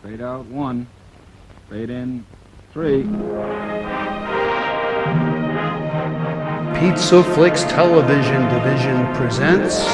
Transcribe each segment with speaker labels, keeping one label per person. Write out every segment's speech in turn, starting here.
Speaker 1: Fade out 1. Fade in 3.
Speaker 2: Pizza Flix Television Division presents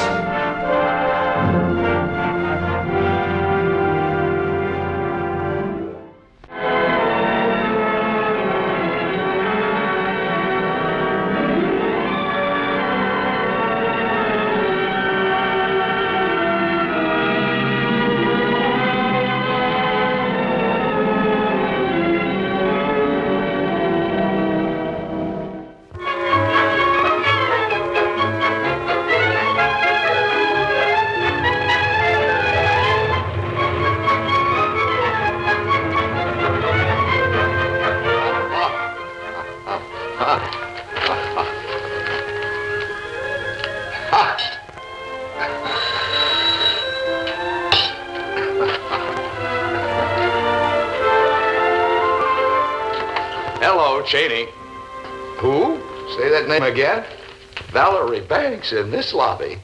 Speaker 3: Hello, Cheney. Who? Say that name again? Valerie Banks in this lobby.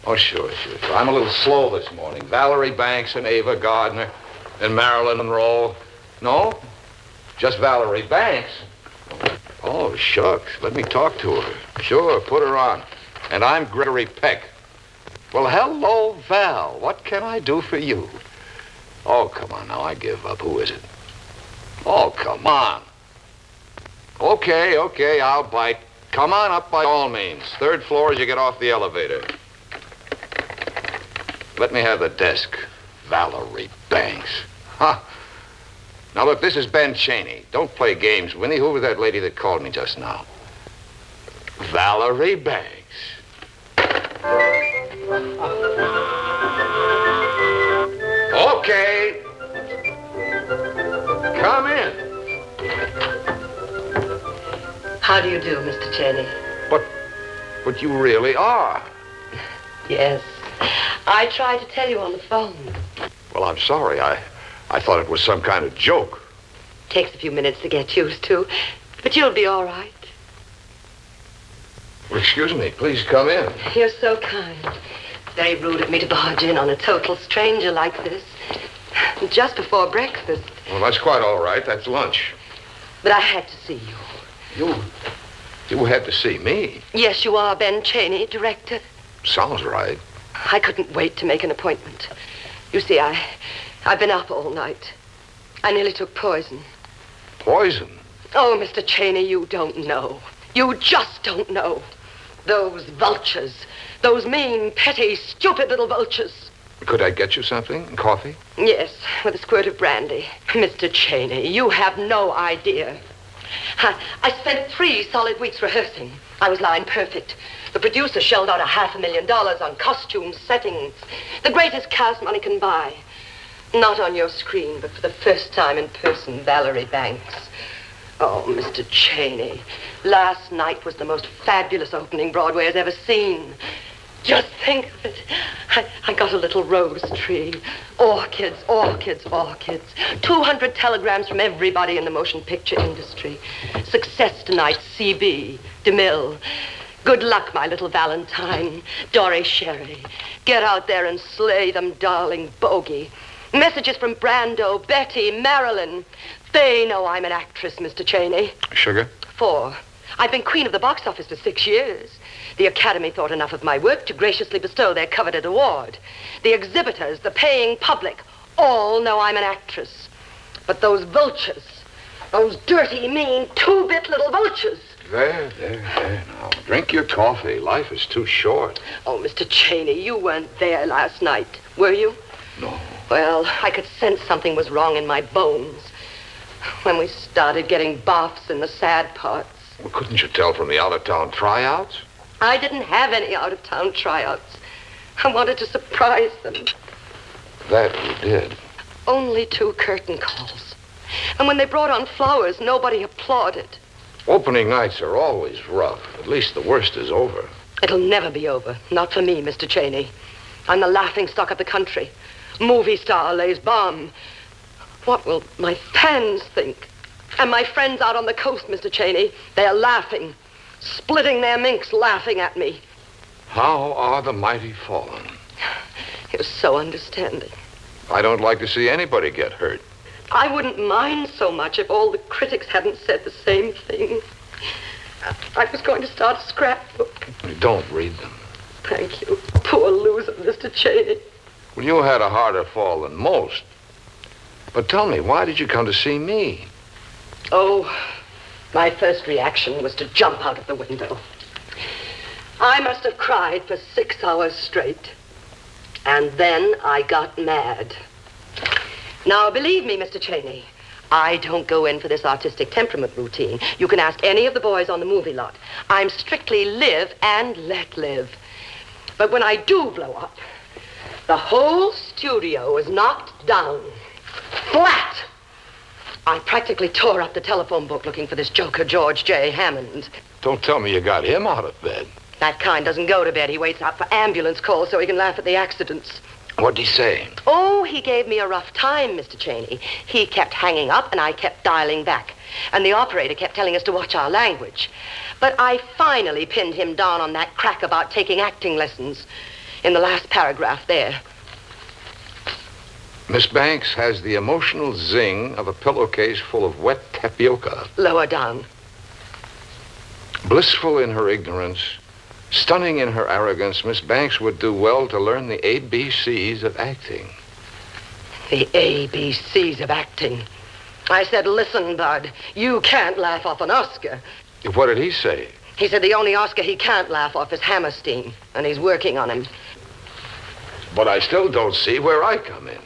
Speaker 3: Oh, sure. I'm a little slow this morning. Valerie Banks and Ava Gardner and Marilyn Monroe. No? Just Valerie Banks? Oh, shucks. Let me talk to her. Sure, put her on. And I'm Gregory Peck. Well, hello, Val. What can I do for you? Oh, come on now. I give up. Who is it? Oh, come on. Okay, I'll bite. Come on up by all means. 3rd floor as you get off the elevator. Let me have the desk. Valerie Banks. Huh. Now, look, this is Ben Cheney. Don't play games, Winnie. Who was that lady that called me just now? Valerie Banks. Okay. Come in.
Speaker 4: How do you do, Mr. Cheney?
Speaker 3: But you really are.
Speaker 4: Yes. I tried to tell you on the phone.
Speaker 3: Well, I'm sorry. I thought it was some kind of joke.
Speaker 4: Takes a few minutes to get used to, but you'll be all right.
Speaker 3: Well, excuse me. Please come in.
Speaker 4: You're so kind. Very rude of me to barge in on a total stranger like this. Just before breakfast.
Speaker 3: Well, that's quite all right. That's lunch.
Speaker 4: But I had to see you.
Speaker 3: You had to see me.
Speaker 4: Yes, you are Ben Cheney, director.
Speaker 3: Sounds right.
Speaker 4: I couldn't wait to make an appointment. You see, I've been up all night. I nearly took poison.
Speaker 3: Poison?
Speaker 4: Oh, Mr. Cheney, you don't know. You just don't know. Those vultures. Those mean, petty, stupid little vultures.
Speaker 3: Could I get you something? Coffee?
Speaker 4: Yes, with a squirt of brandy. Mr. Cheney, you have no idea. I spent 3 solid weeks rehearsing. I was line perfect. The producer shelled out $500,000 on costumes, settings. The greatest cast money can buy. Not on your screen, but for the first time in person, Valerie Banks. Oh, Mr. Cheney, last night was the most fabulous opening Broadway has ever seen. Just think of it. I got a little rose tree. Orchids. 200 telegrams from everybody in the motion picture industry. Success tonight, CB, DeMille. Good luck, my little Valentine. Doré Sherry. Get out there and slay them, darling bogey. Messages from Brando, Betty, Marilyn. They know I'm an actress, Mr. Cheney.
Speaker 3: Sugar?
Speaker 4: 4. I've been queen of the box office for 6 years. The Academy thought enough of my work to graciously bestow their coveted award. The exhibitors, the paying public, all know I'm an actress. But those vultures, those dirty, mean, 2-bit little vultures.
Speaker 3: There now. Drink your coffee. Life is too short.
Speaker 4: Oh, Mr. Cheney, you weren't there last night, were you?
Speaker 3: No.
Speaker 4: Well, I could sense something was wrong in my bones. When we started getting boffs in the sad parts.
Speaker 3: Well, couldn't you tell from the out-of-town tryouts?
Speaker 4: I didn't have any out-of-town tryouts. I wanted to surprise them.
Speaker 3: That you did.
Speaker 4: Only 2 curtain calls. And when they brought on flowers, nobody applauded.
Speaker 3: Opening nights are always rough. At least the worst is over.
Speaker 4: It'll never be over. Not for me, Mr. Cheney. I'm the laughingstock of the country. Movie star lays bomb. What will my fans think? And my friends out on the coast, Mr. Cheney, they are laughing. Splitting their minks, laughing at me.
Speaker 3: How are the mighty fallen?
Speaker 4: You're so understanding.
Speaker 3: I don't like to see anybody get hurt.
Speaker 4: I wouldn't mind so much if all the critics hadn't said the same thing. I was going to start a scrapbook.
Speaker 3: Don't read them.
Speaker 4: Thank you. Poor loser, Mr. Cheney.
Speaker 3: Well, you had a harder fall than most. But tell me, why did you come to see me?
Speaker 4: Oh, my first reaction was to jump out of the window. I must have cried for 6 hours straight. And then I got mad. Now, believe me, Mr. Cheney, I don't go in for this artistic temperament routine. You can ask any of the boys on the movie lot. I'm strictly live and let live. But when I do blow up, the whole studio is knocked down. Flat! I practically tore up the telephone book looking for this joker, George J. Hammond.
Speaker 3: Don't tell me you got him out of bed.
Speaker 4: That kind doesn't go to bed. He waits out for ambulance calls so he can laugh at the accidents.
Speaker 3: What'd he say?
Speaker 4: Oh, he gave me a rough time, Mr. Cheney. He kept hanging up and I kept dialing back. And the operator kept telling us to watch our language. But I finally pinned him down on that crack about taking acting lessons in the last paragraph there.
Speaker 3: Miss Banks has the emotional zing of a pillowcase full of wet tapioca.
Speaker 4: Lower down.
Speaker 3: Blissful in her ignorance, stunning in her arrogance, Miss Banks would do well to learn the ABCs of acting.
Speaker 4: The ABCs of acting. I said, listen, Bud, you can't laugh off an Oscar.
Speaker 3: What did he say?
Speaker 4: He said the only Oscar he can't laugh off is Hammerstein, and he's working on him.
Speaker 3: But I still don't see where I come in.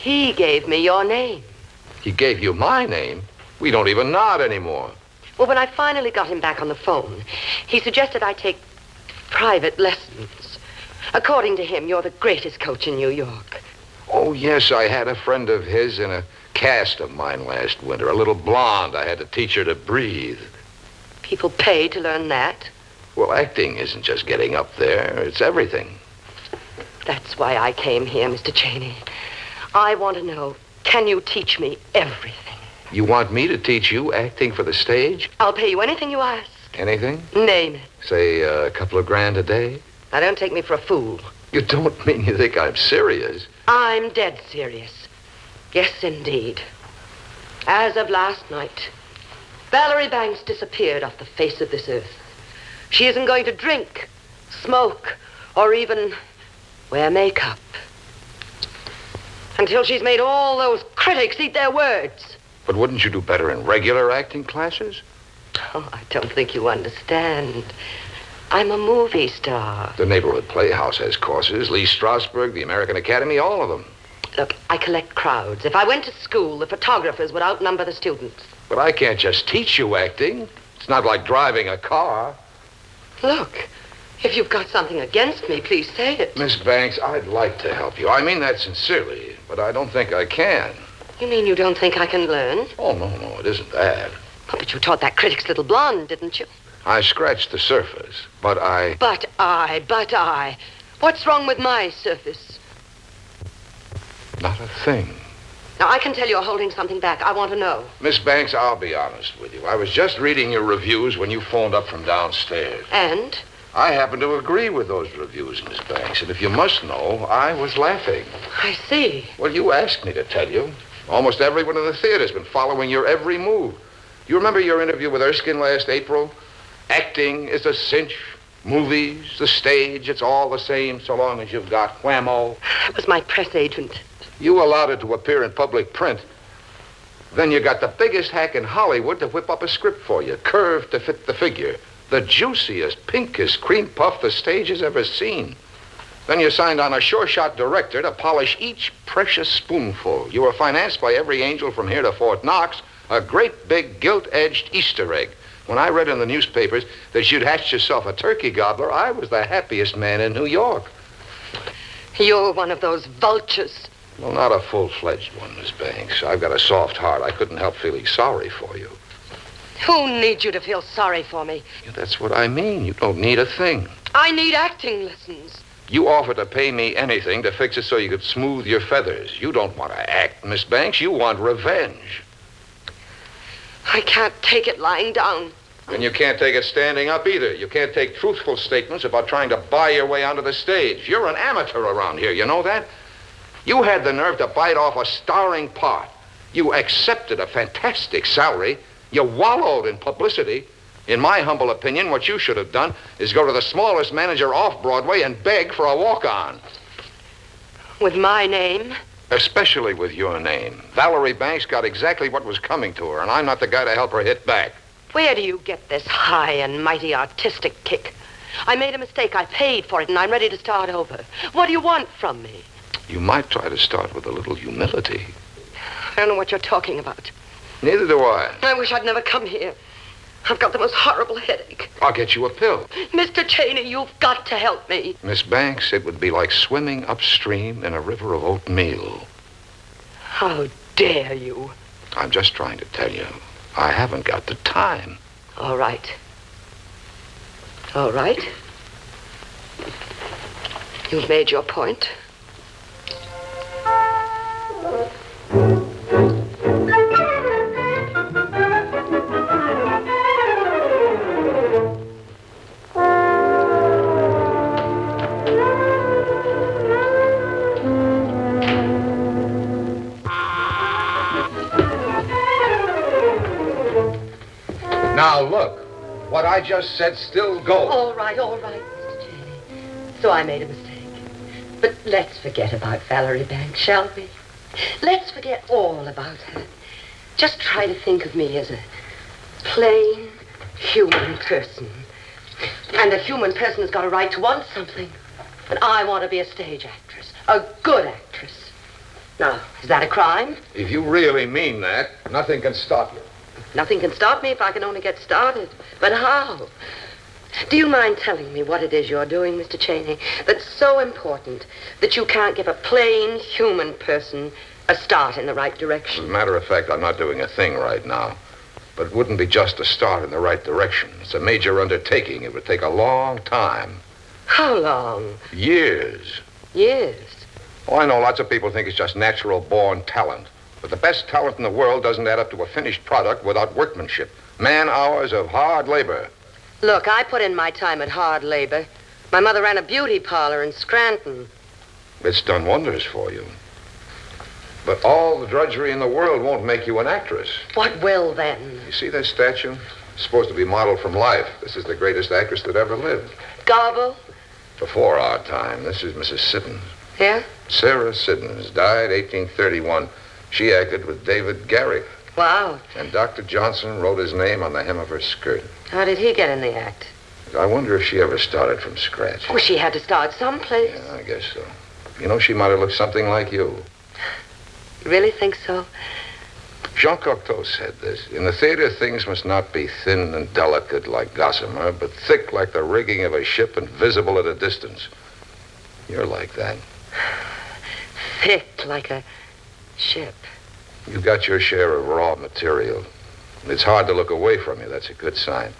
Speaker 4: He gave me your name.
Speaker 3: He gave you my name? We don't even nod anymore.
Speaker 4: Well, when I finally got him back on the phone, he suggested I take private lessons. According to him, you're the greatest coach in New York.
Speaker 3: Oh, yes, I had a friend of his in a cast of mine last winter. A little blonde. I had to teach her to breathe.
Speaker 4: People pay to learn that?
Speaker 3: Well, acting isn't just getting up there. It's everything.
Speaker 4: That's why I came here, Mr. Cheney. I want to know, can you teach me everything?
Speaker 3: You want me to teach you acting for the stage?
Speaker 4: I'll pay you anything you ask.
Speaker 3: Anything?
Speaker 4: Name it.
Speaker 3: Say, a couple of grand a day?
Speaker 4: Now, don't take me for a fool.
Speaker 3: You don't mean you think I'm serious?
Speaker 4: I'm dead serious. Yes, indeed. As of last night, Valerie Banks disappeared off the face of this earth. She isn't going to drink, smoke, or even wear makeup until she's made all those critics eat their words.
Speaker 3: But wouldn't you do better in regular acting classes?
Speaker 4: Oh, I don't think you understand. I'm a movie star.
Speaker 3: The neighborhood Playhouse has courses. Lee Strasberg, the American Academy, all of them.
Speaker 4: Look, I collect crowds. If I went to school, the photographers would outnumber the students.
Speaker 3: But I can't just teach you acting. It's not like driving a car.
Speaker 4: Look, if you've got something against me, please say it.
Speaker 3: Miss Banks, I'd like to help you. I mean that sincerely, but I don't think I can.
Speaker 4: You mean you don't think I can learn?
Speaker 3: Oh, no, it isn't that.
Speaker 4: Oh, but you taught that critic's little blonde, didn't you?
Speaker 3: I scratched the surface, but I...
Speaker 4: But I. What's wrong with my surface?
Speaker 3: Not a thing.
Speaker 4: Now, I can tell you're holding something back. I want to know.
Speaker 3: Miss Banks, I'll be honest with you. I was just reading your reviews when you phoned up from downstairs.
Speaker 4: And?
Speaker 3: I happen to agree with those reviews, Miss Banks, and if you must know, I was laughing.
Speaker 4: I see.
Speaker 3: Well, you asked me to tell you. Almost everyone in the theater's been following your every move. You remember your interview with Erskine last April? Acting is a cinch. Movies, the stage, it's all the same so long as you've got whammo.
Speaker 4: That was my press agent.
Speaker 3: You allowed it to appear in public print. Then you got the biggest hack in Hollywood to whip up a script for you, curved to fit the figure. The juiciest, pinkest cream puff the stage has ever seen. Then you signed on a sure-shot director to polish each precious spoonful. You were financed by every angel from here to Fort Knox, a great big gilt-edged Easter egg. When I read in the newspapers that you'd hatched yourself a turkey gobbler, I was the happiest man in New York.
Speaker 4: You're one of those vultures.
Speaker 3: Well, not a full-fledged one, Miss Banks. I've got a soft heart. I couldn't help feeling sorry for you.
Speaker 4: Who needs you to feel sorry for me?
Speaker 3: Yeah, that's what I mean. You don't need a thing.
Speaker 4: I need acting lessons.
Speaker 3: You offered to pay me anything to fix it so you could smooth your feathers. You don't want to act, Miss Banks. You want revenge.
Speaker 4: I can't take it lying down.
Speaker 3: And you can't take it standing up either. You can't take truthful statements about trying to buy your way onto the stage. You're an amateur around here, you know that? You had the nerve to bite off a starring part. You accepted a fantastic salary. You wallowed in publicity. In my humble opinion, what you should have done is go to the smallest manager off Broadway and beg for a walk-on.
Speaker 4: With my name?
Speaker 3: Especially with your name. Valerie Banks got exactly what was coming to her, and I'm not the guy to help her hit back.
Speaker 4: Where do you get this high and mighty artistic kick? I made a mistake. I paid for it, and I'm ready to start over. What do you want from me?
Speaker 3: You might try to start with a little humility.
Speaker 4: I don't know what you're talking about.
Speaker 3: Neither do I.
Speaker 4: I wish I'd never come here. I've got the most horrible headache.
Speaker 3: I'll get you a pill.
Speaker 4: Mr. Cheney, you've got to help me.
Speaker 3: Miss Banks, it would be like swimming upstream in a river of oatmeal.
Speaker 4: How dare you?
Speaker 3: I'm just trying to tell you, I haven't got the time.
Speaker 4: All right. All right. You've made your point.
Speaker 3: Now, look. What I just said still goes.
Speaker 4: All right, Mr. Cheney. So I made a mistake. But let's forget about Valerie Banks, shall we? Let's forget all about her. Just try to think of me as a plain human person. And a human person has got a right to want something. And I want to be a stage actress, a good actress. Now, is that a crime?
Speaker 3: If you really mean that, nothing can stop you.
Speaker 4: Nothing can stop me if I can only get started. But how? Do you mind telling me what it is you're doing, Mr. Cheney, that's so important that you can't give a plain human person a start in the right direction?
Speaker 3: As a matter of fact, I'm not doing a thing right now. But it wouldn't be just a start in the right direction. It's a major undertaking. It would take a long time.
Speaker 4: How long?
Speaker 3: Years.
Speaker 4: Years?
Speaker 3: Oh, I know lots of people think it's just natural-born talent. But the best talent in the world doesn't add up to a finished product without workmanship. Man-hours of hard labor.
Speaker 4: Look, I put in my time at hard labor. My mother ran a beauty parlor in Scranton.
Speaker 3: It's done wonders for you. But all the drudgery in the world won't make you an actress.
Speaker 4: What will, then?
Speaker 3: You see this statue? It's supposed to be modeled from life. This is the greatest actress that ever lived.
Speaker 4: Garbo?
Speaker 3: Before our time. This is Mrs. Siddons.
Speaker 4: Yeah?
Speaker 3: Sarah Siddons, died 1831. She acted with David Garrick.
Speaker 4: Wow.
Speaker 3: And Dr. Johnson wrote his name on the hem of her skirt.
Speaker 4: How did he get in the act?
Speaker 3: I wonder if she ever started from scratch.
Speaker 4: Well, she had to start someplace.
Speaker 3: Yeah, I guess so. You know, she might have looked something like you.
Speaker 4: You really think so?
Speaker 3: Jean Cocteau said this. In the theater, things must not be thin and delicate like gossamer, but thick like the rigging of a ship and visible at a distance. You're like that.
Speaker 4: Thick like a ship.
Speaker 3: You got your share of raw material. It's hard to look away from you. That's a good sign.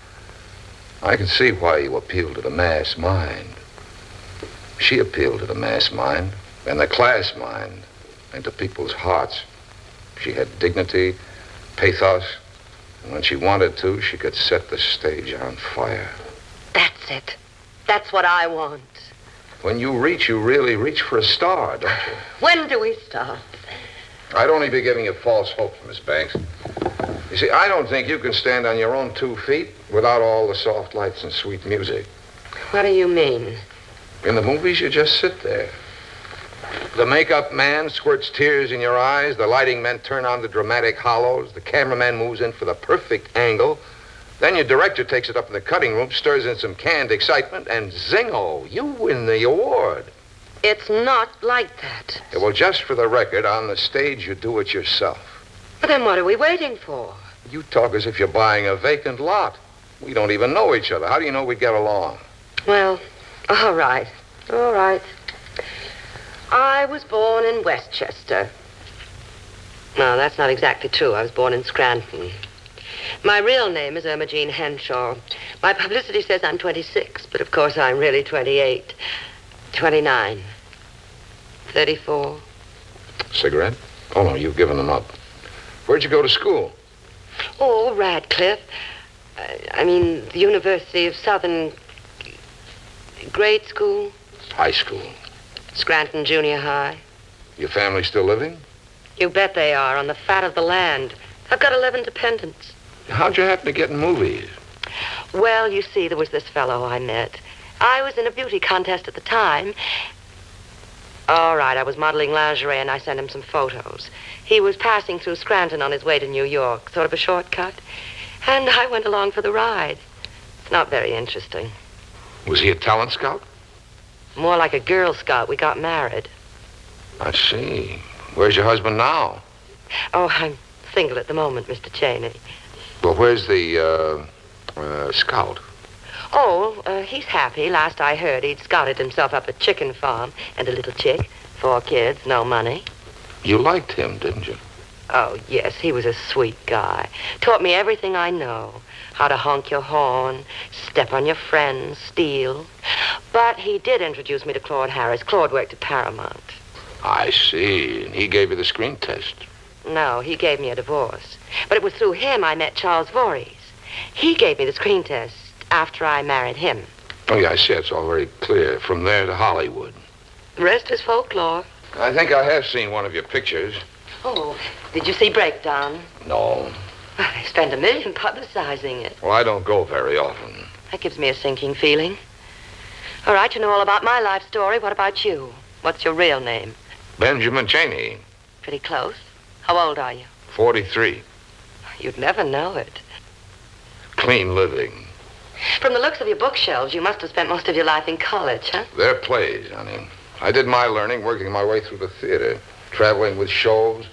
Speaker 3: I can see why you appeal to the mass mind. She appealed to the mass mind and the class mind and to people's hearts. She had dignity, pathos, and when she wanted to, she could set the stage on fire.
Speaker 4: That's it. That's what I want.
Speaker 3: When you really reach for a star, don't you?
Speaker 4: When do we start?
Speaker 3: I'd only be giving you false hope, Miss Banks. You see, I don't think you can stand on your own 2 feet without all the soft lights and sweet music.
Speaker 4: What do you mean?
Speaker 3: In the movies, you just sit there. The makeup man squirts tears in your eyes. The lighting men turn on the dramatic hollows. The cameraman moves in for the perfect angle. Then your director takes it up in the cutting room, stirs in some canned excitement, and zingo, you win the award.
Speaker 4: It's not like that.
Speaker 3: Yeah, well, just for the record, on the stage, you do it yourself.
Speaker 4: But then what are we waiting for?
Speaker 3: You talk as if you're buying a vacant lot. We don't even know each other. How do you know we'd get along?
Speaker 4: Well, all right. All right. I was born in Westchester. No, that's not exactly true. I was born in Scranton. My real name is Irma Jean Henshaw. My publicity says I'm 26, but of course I'm really 28. 29. 34.
Speaker 3: Cigarette? Oh, no, you've given them up. Where'd you go to school?
Speaker 4: Oh, Radcliffe. I mean, the University of Southern... Grade school.
Speaker 3: High school.
Speaker 4: Scranton Junior High.
Speaker 3: Your family still living?
Speaker 4: You bet they are, on the fat of the land. I've got 11 dependents.
Speaker 3: How'd you happen to get in movies?
Speaker 4: Well, you see, there was this fellow I met. I was in a beauty contest at the time. All right, I was modeling lingerie, and I sent him some photos. He was passing through Scranton on his way to New York, sort of a shortcut. And I went along for the ride. It's not very interesting.
Speaker 3: Was he a talent scout?
Speaker 4: More like a Girl Scout. We got married.
Speaker 3: I see. Where's your husband now?
Speaker 4: Oh, I'm single at the moment, Mr. Cheney.
Speaker 3: Well, where's the, scout?
Speaker 4: Oh, he's happy. Last I heard, he'd scouted himself up a chicken farm and a little chick. 4 kids, no money.
Speaker 3: You liked him, didn't you?
Speaker 4: Oh, yes, he was a sweet guy. Taught me everything I know. How to honk your horn, step on your friends, steal. But he did introduce me to Claude Harris. Claude worked at Paramount.
Speaker 3: I see. And he gave you the screen test.
Speaker 4: No, he gave me a divorce. But it was through him I met Charles Voorhees. He gave me the screen test after I married him.
Speaker 3: Oh, yeah, I see. It's all very clear. From there to Hollywood.
Speaker 4: The rest is folklore.
Speaker 3: I think I have seen one of your pictures.
Speaker 4: Oh, did you see Breakdown?
Speaker 3: No.
Speaker 4: They spent $1 million publicizing it.
Speaker 3: Well, I don't go very often.
Speaker 4: That gives me a sinking feeling. All right, you know all about my life story. What about you? What's your real name?
Speaker 3: Benjamin Cheney,
Speaker 4: Pretty close. How old are you?
Speaker 3: 43.
Speaker 4: You'd never know it.
Speaker 3: Clean living.
Speaker 4: From the looks of your bookshelves, you must have spent most of your life in college, huh?
Speaker 3: They're plays, honey. I did my learning working my way through the theater, traveling with shows,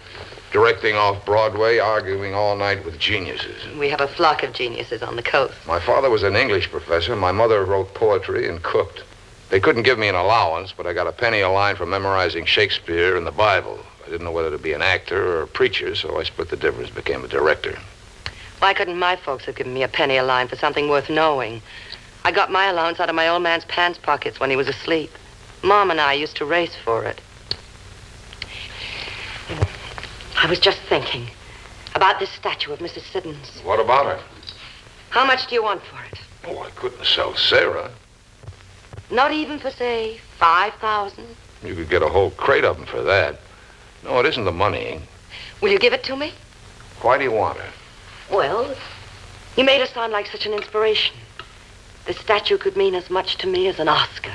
Speaker 3: directing off Broadway, arguing all night with geniuses.
Speaker 4: We have a flock of geniuses on the coast.
Speaker 3: My father was an English professor. My mother wrote poetry and cooked. They couldn't give me an allowance, but I got a penny a line for memorizing Shakespeare and the Bible. I didn't know whether to be an actor or a preacher, so I split the difference, became a director.
Speaker 4: Why couldn't my folks have given me a penny a line for something worth knowing? I got my allowance out of my old man's pants pockets when he was asleep. Mom and I used to race for it. You know, I was just thinking about this statue of Mrs. Siddons.
Speaker 3: What about her?
Speaker 4: How much do you want for it?
Speaker 3: Oh, I couldn't sell Sarah.
Speaker 4: Not even for, say, $5,000?
Speaker 3: You could get a whole crate of them for that. No, it isn't the money.
Speaker 4: Will you give it to me?
Speaker 3: Why do you want her?
Speaker 4: Well, you made her sound like such an inspiration. The statue could mean as much to me as an Oscar.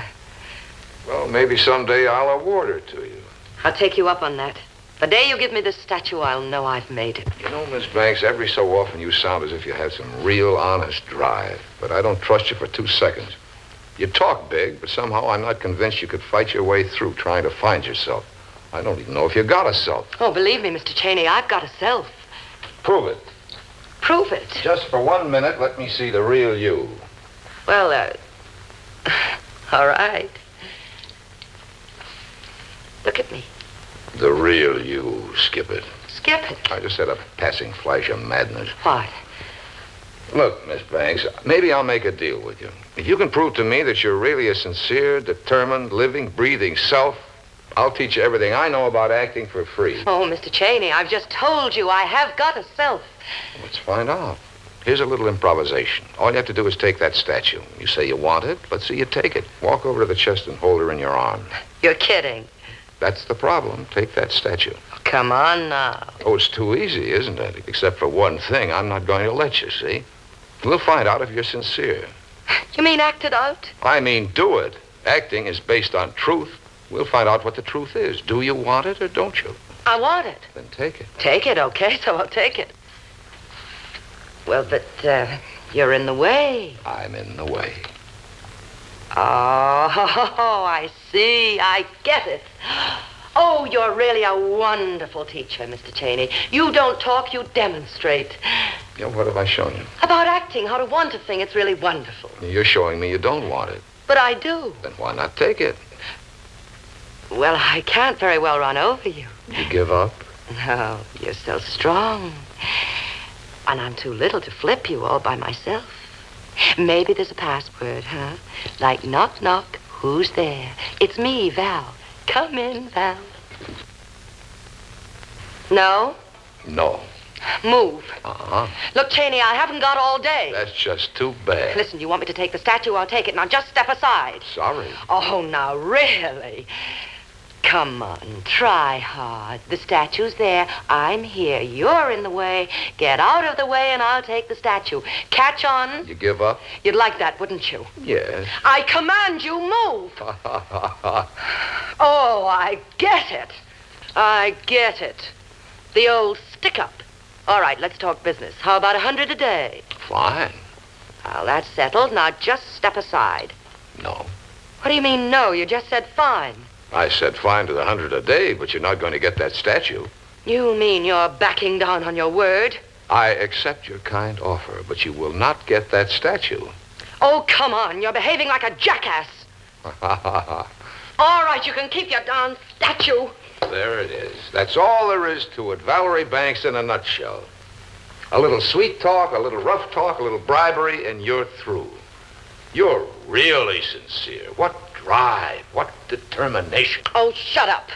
Speaker 3: Well, maybe someday I'll award her to you.
Speaker 4: I'll take you up on that. The day you give me this statue, I'll know I've made it.
Speaker 3: You know, Miss Banks, every so often you sound as if you had some real honest drive. But I don't trust you for 2 seconds. You talk big, but somehow I'm not convinced you could fight your way through trying to find yourself. I don't even know if you got a self.
Speaker 4: Oh, believe me, Mr. Cheney, I've got a self.
Speaker 3: Prove it.
Speaker 4: Prove it.
Speaker 3: Just for 1 minute, let me see the real you.
Speaker 4: Well, all right. Look at me.
Speaker 3: The real you, skip it.
Speaker 4: Skip it.
Speaker 3: I just had a passing flash of madness.
Speaker 4: What?
Speaker 3: Look, Miss Banks, maybe I'll make a deal with you. If you can prove to me that you're really a sincere, determined, living, breathing self, I'll teach you everything I know about acting for free.
Speaker 4: Oh, Mr. Cheney, I've just told you I have got a self.
Speaker 3: Let's find out. Here's a little improvisation. All you have to do is take that statue. You say you want it, let's see you take it. Walk over to the chest and hold her in your arms.
Speaker 4: You're kidding.
Speaker 3: That's the problem. Take that statue.
Speaker 4: Oh, come on now.
Speaker 3: Oh, it's too easy, isn't it? Except for one thing, I'm not going to let you, see? We'll find out if you're sincere.
Speaker 4: You mean act it out?
Speaker 3: I mean do it. Acting is based on truth. We'll find out what the truth is. Do you want it or don't you?
Speaker 4: I want it.
Speaker 3: Then take it.
Speaker 4: Take it, okay, so I'll take it. Well, but, you're in the way.
Speaker 3: I'm in the way.
Speaker 4: Oh, I see. I get it. Oh, you're really a wonderful teacher, Mr. Cheney. You don't talk, you demonstrate.
Speaker 3: Yeah, what have I shown you?
Speaker 4: About acting, how to want a thing, it's really wonderful.
Speaker 3: You're showing me you don't want it.
Speaker 4: But I do.
Speaker 3: Then why not take it?
Speaker 4: Well, I can't very well run over you.
Speaker 3: You give up?
Speaker 4: No, you're so strong. And I'm too little to flip you all by myself. Maybe there's a password, huh? Like knock, knock, who's there? It's me, Val. Come in, Val. No?
Speaker 3: No.
Speaker 4: Move.
Speaker 3: Uh-huh.
Speaker 4: Look, Cheney, I haven't got all day.
Speaker 3: That's just too bad.
Speaker 4: Listen, you want me to take the statue? I'll take it. Now, just step aside.
Speaker 3: Sorry.
Speaker 4: Oh, now, really? Come on, try hard. The statue's there. I'm here. You're in the way. Get out of the way and I'll take the statue. Catch on.
Speaker 3: You give up?
Speaker 4: You'd like that, wouldn't you?
Speaker 3: Yes.
Speaker 4: I command you, move. Oh, I get it. I get it. The old stick-up. All right, let's talk business. How about 100 a day?
Speaker 3: Fine.
Speaker 4: Well, that's settled. Now just step aside.
Speaker 3: No.
Speaker 4: What do you mean, no? You just said fine.
Speaker 3: I said fine to the 100 a day, but you're not going to get that statue.
Speaker 4: You mean you're backing down on your word?
Speaker 3: I accept your kind offer, but you will not get that statue.
Speaker 4: Oh, come on. You're behaving like a jackass. All right, you can keep your darn statue.
Speaker 3: There it is. That's all there is to it. Valerie Banks in a nutshell. A little sweet talk, a little rough talk, a little bribery, and you're through. You're really sincere. What drive, what determination.
Speaker 4: Oh, shut up.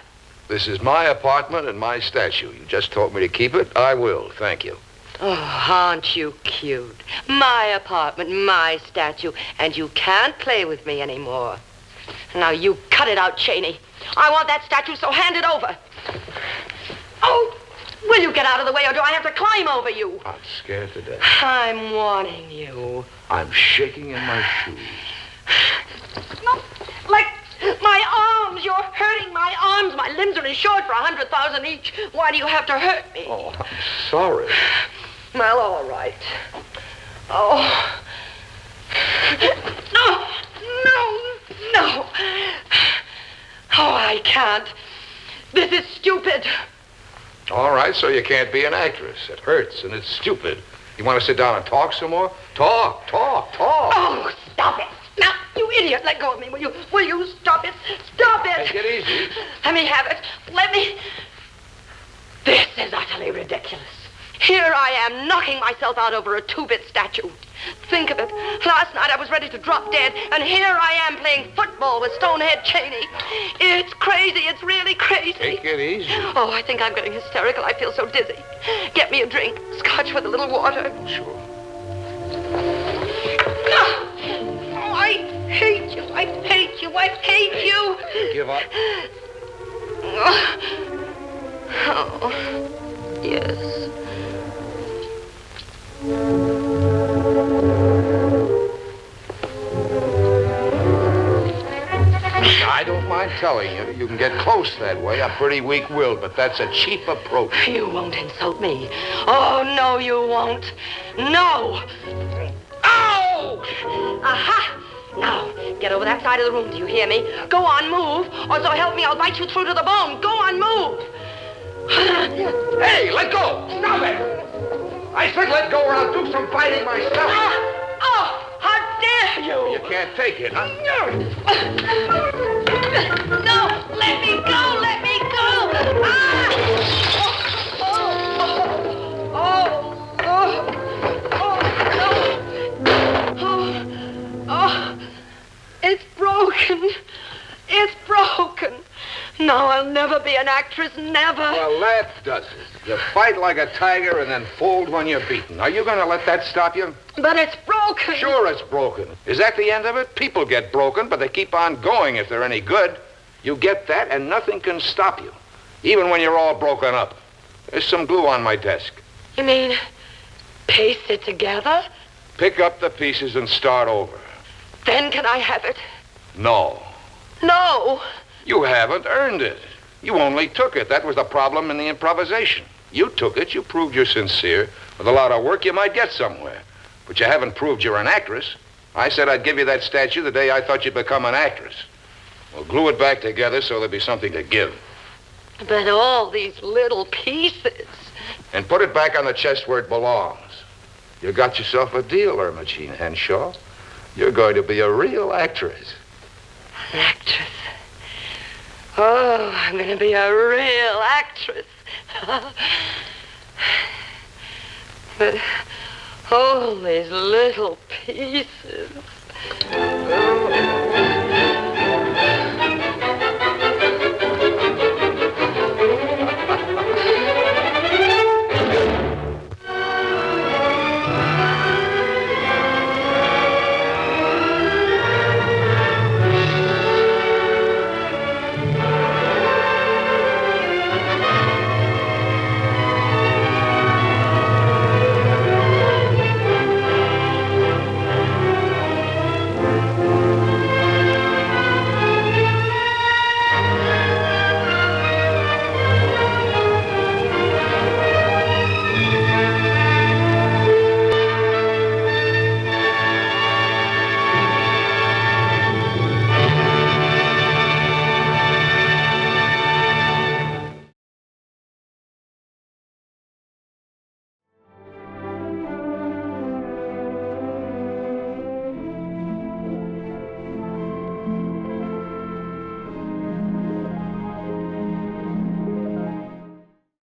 Speaker 3: This is my apartment and my statue. You just told me to keep it. I will. Thank you.
Speaker 4: Oh, aren't you cute? My apartment, my statue, and you can't play with me anymore. Now, you cut it out, Cheney. I want that statue, so hand it over. Oh, will you get out of the way, or do I have to climb over you?
Speaker 3: I'm scared to death.
Speaker 4: I'm warning you.
Speaker 3: I'm shaking in my shoes.
Speaker 4: No, like my arms. You're hurting my arms. My limbs are insured for $100,000 each. Why do you have to hurt me?
Speaker 3: Oh, I'm sorry.
Speaker 4: Well, all right. Oh. No, no, no. Oh, I can't. This is stupid.
Speaker 3: All right, so you can't be an actress. It hurts and it's stupid. You want to sit down and talk some more? Talk.
Speaker 4: Oh, stop it. Now, you idiot, let go of me, will you? Will you stop it? Stop it.
Speaker 3: Take it easy.
Speaker 4: Let me have it. Let me. This is utterly ridiculous. Here I am, knocking myself out over a 2-bit statue. Think of it. Last night I was ready to drop dead, and here I am playing football with Stonehead Cheney. It's crazy. It's really crazy.
Speaker 3: Take it easy.
Speaker 4: Oh, I think I'm getting hysterical. I feel so dizzy. Get me a drink. Scotch with a little water.
Speaker 3: Sure.
Speaker 4: Oh, I hate you. I hate you. I hate you.
Speaker 3: Give up.
Speaker 4: Oh, yes.
Speaker 3: I don't mind telling you, you can get close that way. I'm pretty weak-willed, but that's a cheap approach.
Speaker 4: You won't insult me. Oh, no, you won't. No. Ow! Aha! Now, get over that side of the room, do you hear me? Go on, move, or so help me, I'll bite you through to the bone. Go on, move.
Speaker 3: Hey, let go! Stop it! I said let go or I'll do some fighting myself.
Speaker 4: Oh, how dare you!
Speaker 3: You can't take it, huh?
Speaker 4: No, let me go, let me go! Ah! It's broken. It's broken. No, I'll never be an actress, never.
Speaker 3: Well, that does it. You fight like a tiger and then fold when you're beaten. Are you going to let that stop you?
Speaker 4: But it's broken.
Speaker 3: Sure it's broken. Is that the end of it? People get broken, but they keep on going if they're any good. You get that, and nothing can stop you, even when you're all broken up. There's some glue on my desk.
Speaker 4: You mean paste it together?
Speaker 3: Pick up the pieces and start over.
Speaker 4: Then can I have it?
Speaker 3: No.
Speaker 4: No.
Speaker 3: You haven't earned it. You only took it. That was the problem in the improvisation. You took it. You proved you're sincere. With a lot of work, you might get somewhere. But you haven't proved you're an actress. I said I'd give you that statue the day I thought you'd become an actress. We'll glue it back together so there'll be something to give.
Speaker 4: But all these little pieces.
Speaker 3: And put it back on the chest where it belongs. You got yourself a deal, Ermagine Henshaw. You're going to be a real actress.
Speaker 4: An actress? Oh, I'm going to be a real actress. But all these little pieces.